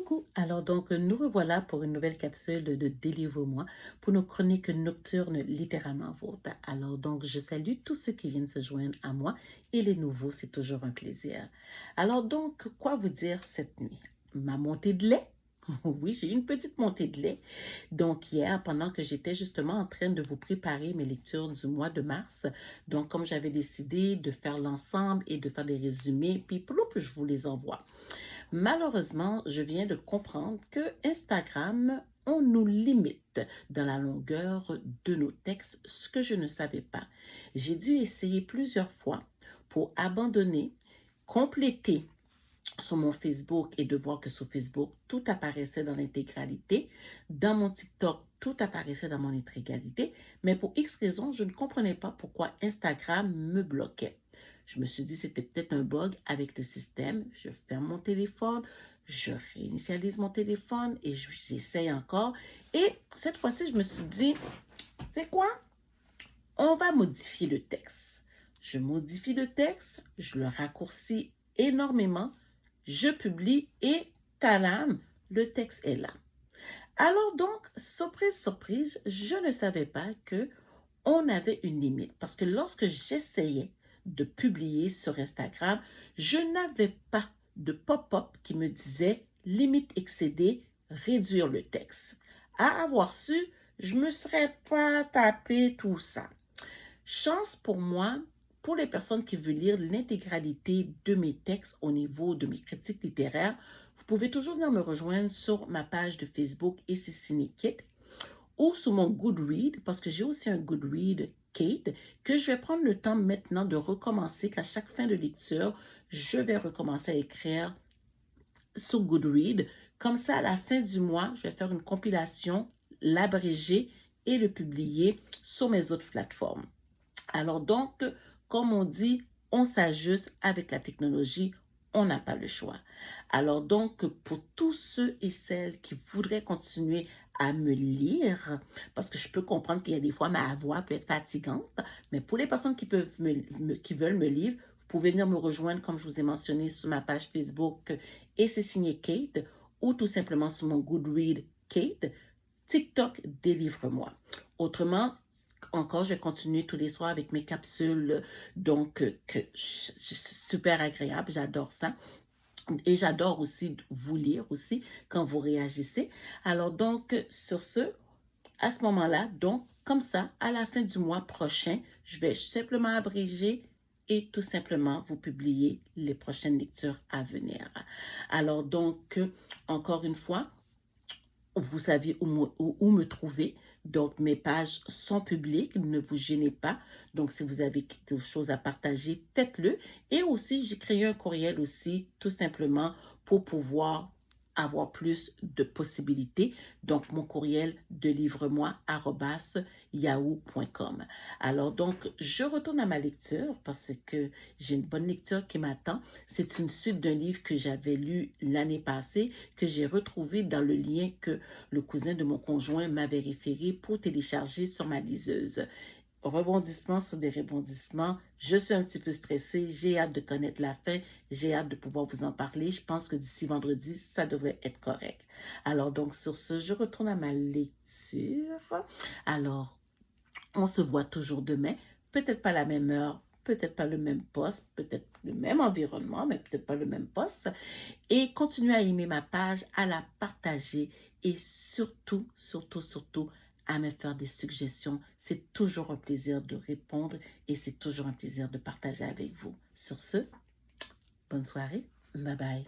Coucou, alors donc nous revoilà pour une nouvelle capsule de Délivre-moi pour nos chroniques nocturnes littéralement vôtres. Alors donc je salue tous ceux qui viennent se joindre à moi et les nouveaux, c'est toujours un plaisir. Alors donc, quoi vous dire cette nuit? Ma montée de lait? Oui, j'ai eu une petite montée de lait. Donc hier, pendant que j'étais justement en train de vous préparer mes lectures du mois de mars, donc comme j'avais décidé de faire l'ensemble et de faire des résumés, puis ploup, je vous les envoie. Malheureusement, je viens de comprendre que Instagram, on nous limite dans la longueur de nos textes, ce que je ne savais pas. J'ai dû essayer plusieurs fois pour abandonner, compléter sur mon Facebook et de voir que sur Facebook, tout apparaissait dans l'intégralité. Dans mon TikTok, tout apparaissait dans mon intégralité. Mais pour X raisons, je ne comprenais pas pourquoi Instagram me bloquait. Je me suis dit, c'était peut-être un bug avec le système. Je ferme mon téléphone, je réinitialise mon téléphone et j'essaye encore. Et cette fois-ci, je me suis dit, c'est quoi? On va modifier le texte. Je modifie le texte, je le raccourcis énormément, je publie et talam, le texte est là. Alors donc, surprise, surprise, je ne savais pas que on avait une limite parce que lorsque j'essayais de publier sur Instagram, je n'avais pas de pop-up qui me disait limite excédée, réduire le texte. À avoir su, je ne me serais pas tapé tout ça. Chance pour moi, pour les personnes qui veulent lire l'intégralité de mes textes au niveau de mes critiques littéraires, vous pouvez toujours venir me rejoindre sur ma page de Facebook et c'est Cinekit ou sur mon Goodread, parce que j'ai aussi un Goodread Kate, que je vais prendre le temps maintenant de recommencer, qu'à chaque fin de lecture, je vais recommencer à écrire sur Goodread. Comme ça, à la fin du mois, je vais faire une compilation, l'abréger et le publier sur mes autres plateformes. Alors donc, comme on dit, on s'ajuste avec la technologie, on n'a pas le choix. Alors donc, pour tous ceux et celles qui voudraient continuer à me lire, parce que je peux comprendre qu'il y a des fois ma voix peut être fatigante, mais pour les personnes qui qui veulent me lire, vous pouvez venir me rejoindre, comme je vous ai mentionné, sur ma page Facebook et c'est signé Kate, ou tout simplement sur mon Goodread Kate, TikTok, délivre-moi. Autrement, encore, je vais continuer tous les soirs avec mes capsules, donc super agréable, j'adore ça. Et j'adore aussi vous lire aussi quand vous réagissez. Alors donc, sur ce, à ce moment-là, donc, comme ça, à la fin du mois prochain, je vais simplement abréger et tout simplement vous publier les prochaines lectures à venir. Alors donc, encore une fois, vous savez où me trouver. Donc, mes pages sont publiques, ne vous gênez pas. Donc, si vous avez quelque chose à partager, faites-le. Et aussi, j'ai créé un courriel aussi, tout simplement, pour pouvoir avoir plus de possibilités. Donc, mon courriel de livre-moi@yahoo.com. Alors, donc, je retourne à ma lecture parce que j'ai une bonne lecture qui m'attend. C'est une suite d'un livre que j'avais lu l'année passée, que j'ai retrouvé dans le lien que le cousin de mon conjoint m'avait référé pour télécharger sur ma liseuse. Rebondissement sur des rebondissements. Je suis un petit peu stressée. J'ai hâte de connaître la fin. J'ai hâte de pouvoir vous en parler. Je pense que d'ici vendredi, ça devrait être correct. Alors donc, sur ce, je retourne à ma lecture. Alors, on se voit toujours demain. Peut-être pas la même heure, peut-être pas le même poste, peut-être le même environnement, mais peut-être pas le même poste. Et continuez à aimer ma page, à la partager et surtout, surtout, surtout, à me faire des suggestions. C'est toujours un plaisir de répondre et c'est toujours un plaisir de partager avec vous. Sur ce, bonne soirée. Bye bye.